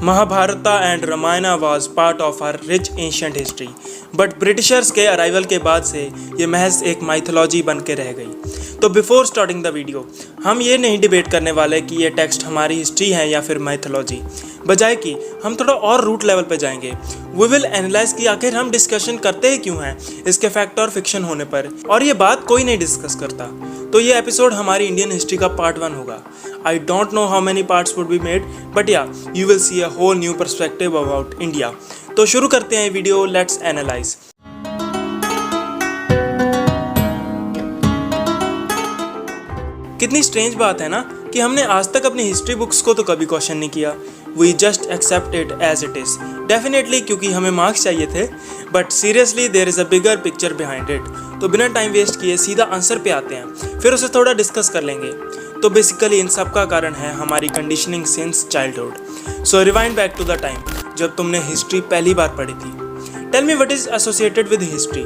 Mahabharata and Ramayana was part of our rich ancient history, but Britishers के arrival के बाद से ये महज एक माइथोलॉजी बन के रह गई। तो बिफोर स्टार्टिंग द वीडियो हम ये नहीं डिबेट करने वाले कि ये टेक्स्ट हमारी हिस्ट्री है या फिर माइथोलॉजी, बजाय कि हम थोड़ा और रूट लेवल पे जाएंगे। वी विल एनालाइज कि आखिर हम डिस्कशन करते ही क्यों हैं इसके फैक्ट और फिक्शन होने पर, और ये बात कोई नहीं डिस्कस करता। तो ये एपिसोड हमारी इंडियन हिस्ट्री का पार्ट 1 होगा। I don't know how many parts would be made, but yeah, you will see a whole new perspective about India. तो शुरू करते हैं वीडियो, let's analyze. कितनी स्ट्रेंज बात है ना कि हमने आज तक अपनी हिस्ट्री बुक्स को तो कभी क्वेश्चन नहीं किया। We just accept it as it is. Definitely क्योंकि हमें मार्क्स चाहिए थे, but seriously there is a bigger picture behind it. तो बिना टाइम वेस्ट किए सीधा आंसर पे आते हैं, फिर उसे थोड़ा डिस्कस कर लेंगे। तो बेसिकली इन सब का कारण है हमारी conditioning since childhood. So rewind back to the time जब तुमने हिस्ट्री पहली बार पढ़ी थी। Tell me what is associated with history.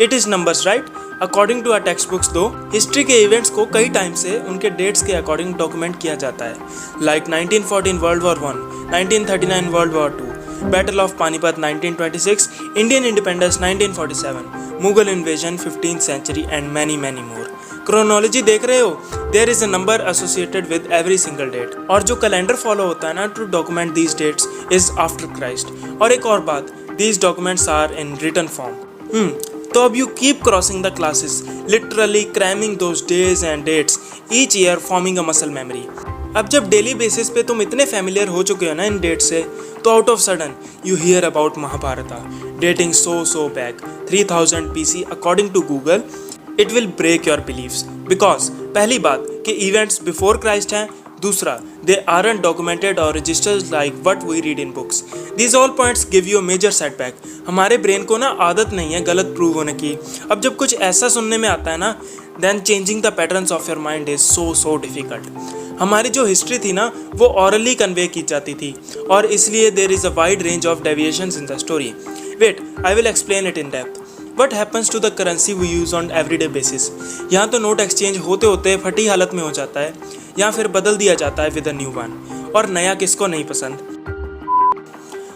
It is numbers, right? According to our text books दो हिस्ट्री के इवेंट्स को कई टाइम से उनके डेट्स के अकॉर्डिंग डॉक्यूमेंट किया जाता है, like 1914 world war 1, 1939 world war 2, battle of Panipat 1926, Indian independence 1947, Mughal invasion 15th century and many more. Chronology देख रहे हो? There is a number associated with every single date, और जो कैलेंडर फॉलो होता है ना to document these dates is after Christ. और एक और बात, these documents are in written form. तो अब you keep crossing the classes, literally cramming those days and dates each year, forming a muscle memory. अब जब डेली बेसिस पे तुम इतने फैमिलियर हो चुके हो ना इन डेट से, तो out of sudden you hear about Mahabharata dating so back 3000 BC according to Google. It will break your believes, because पहली बात कि इवेंट्स बिफोर क्राइस्ट हैं, दूसरा दे आरंट डॉक्यूमेंटेड और registered like what we read in books. These all points give you major setback. हमारे brain को ना आदत नहीं है गलत प्रूव होने की। अब जब कुछ ऐसा सुनने में आता है ना, then changing the patterns of your mind is so difficult. हमारी जो हिस्ट्री थी ना वो ऑरली कन्वे की जाती थी, और इसलिए there is a wide range of deviations in the story. Wait, I will explain it in depth. What happens to the currency we use on everyday basis? यहाँ तो नोट एक्सचेंज होते होते फटी हालत में हो जाता है, या फिर बदल दिया जाता है विद अ न्यू वन, और नया किसको नहीं पसंद।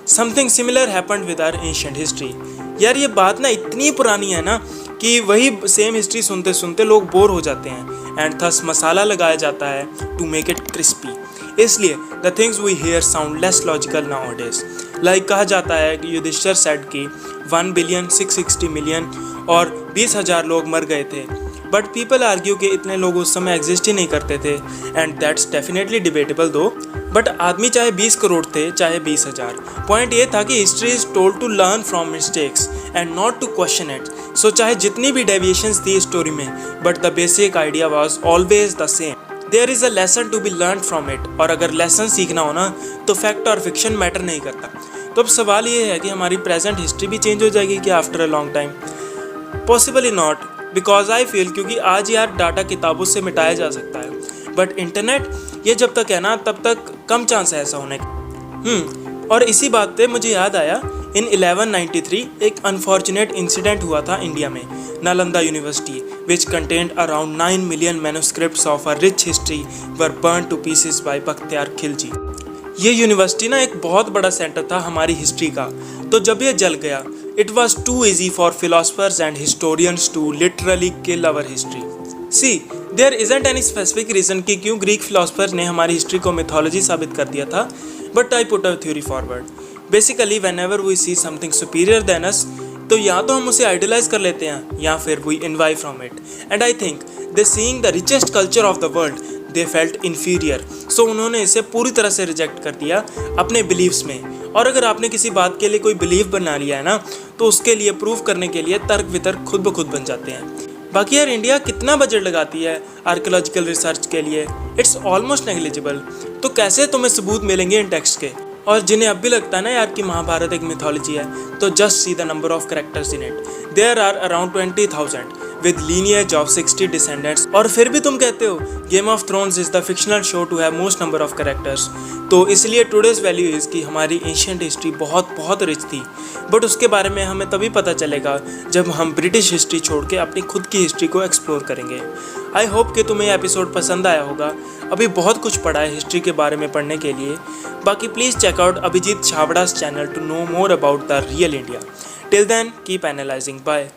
Something similar happened with our ancient history. यार ये बात ना इतनी पुरानी है ना कि वही सेम हिस्ट्री सुनते सुनते लोग बोर हो जाते हैं, एंड थस मसाला लगाया जाता है टू मेक इट क्रिस्पी। इसलिए the things we hear sound less logical nowadays. Like कहा जाता है कि युधिष्ठिर सेड कि 1,660,000,000 और 20,000 लोग मर गए थे, बट पीपल आर्ग्यू कि इतने लोग उस समय एग्जिस्ट ही नहीं करते थे, एंड दैट्स डेफिनेटली डिबेटेबल दो। बट आदमी चाहे 20 करोड़ थे चाहे 20,000, पॉइंट ये था कि history is told to learn from mistakes and not to question it. So चाहे जितनी भी डेविएशंस थी स्टोरी में, but the basic idea was always the same. There is a lesson to be learn from it, और अगर lesson सीखना हो ना तो फैक्ट और फिक्शन मैटर नहीं करता। तो अब सवाल ये है कि हमारी प्रेजेंट हिस्ट्री भी चेंज हो जाएगी क्या after a long time? Possibly not, because I feel क्योंकि आज यार डाटा किताबों से मिटाया जा सकता है, बट इंटरनेट ये जब तक है ना तब तक कम चांस है ऐसा होने का। और इसी बात पे मुझे याद आया, इन 1193 एक अनफॉर्चुनेट इंसिडेंट हुआ था इंडिया में। Nalanda university which contained around 9 million manuscripts of a rich history were burned to pieces by Bakhtiyar Khilji. ये यूनिवर्सिटी ना एक बहुत बड़ा सेंटर था हमारी हिस्ट्री का, तो जब ये जल गया it was too easy for philosophers and historians to literally kill our history. See there isn't any specific reason कि क्यों ग्रीक फिलोसफर्स ने हमारी हिस्ट्री को मिथोलॉजी साबित कर दिया था, but I put a theory forward. Basically whenever we see something superior than us, तो या तो हम उसे आइडलाइज कर लेते हैं या फिर we imbibe from it, and I think they seeing the richest culture of the world they felt inferior. So उन्होंने इसे पूरी तरह से रिजेक्ट कर दिया अपने बिलीव्स में। और अगर आपने किसी बात के लिए कोई बिलीव बना लिया है ना, तो उसके लिए प्रूव करने के लिए तर्क वितर्क खुद ब खुद बन जाते हैं। बाकी यार इंडिया कितना बजट लगाती है आर्कियोलॉजिकल रिसर्च के लिए? It's almost negligible. तो कैसे तुम्हें सबूत मिलेंगे इन टेक्स्ट के? और जिन्हें अब भी लगता है ना यार कि महाभारत एक मिथोलॉजी है, तो just see the number of characters in it. There are around 20,000, with lineage of 60 descendants, और फिर भी तुम कहते हो Game of Thrones is the fictional show to have most number of characters. तो इसलिए टुडेज वैल्यू इज कि हमारी एंशिएंट हिस्ट्री बहुत बहुत रिच थी, बट उसके बारे में हमें तभी पता चलेगा जब हम ब्रिटिश हिस्ट्री छोड़ के अपनी खुद की हिस्ट्री को एक्सप्लोर करेंगे। आई होप कि तुम्हें यह एपिसोड पसंद आया होगा। अभी बहुत कुछ पड़ा है हिस्ट्री के बारे में पढ़ने के लिए। बाकी please check out Abhijit Chhabra's channel to know more about the real India. Till then keep analysing. Bye.